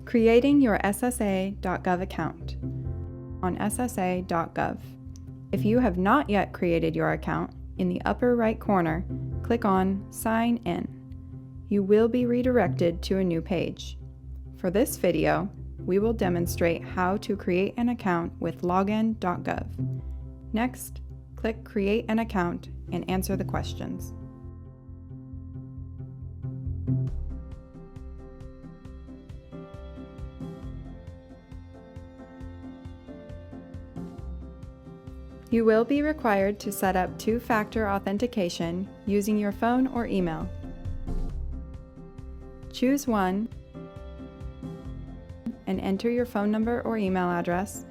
Creating your SSA.gov account. On SSA.gov. If you have not yet created your account, in the upper right corner, click on Sign In. You will be redirected to a new page. For this video, we will demonstrate how to create an account with login.gov. Next, click Create an Account and answer the questions. You will be required to set up two-factor authentication using your phone or email. Choose one and enter your phone number or email address.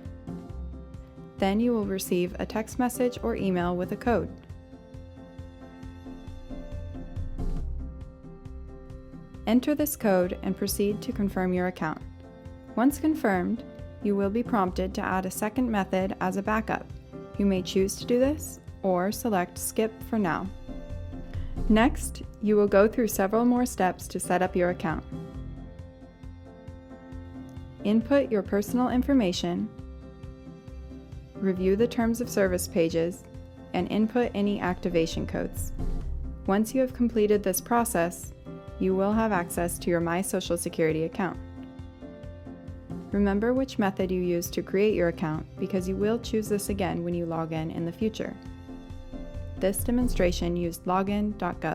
Then you will receive a text message or email with a code. Enter this code and proceed to confirm your account. Once confirmed, you will be prompted to add a second method as a backup. You may choose to do this or select Skip for now. Next, you will go through several more steps to set up your account. Input your personal information, review the terms of service pages, and input any activation codes. Once you have completed this process, you will have access to your My Social Security account. Remember which method you used to create your account because you will choose this again when you log in the future. This demonstration used login.gov.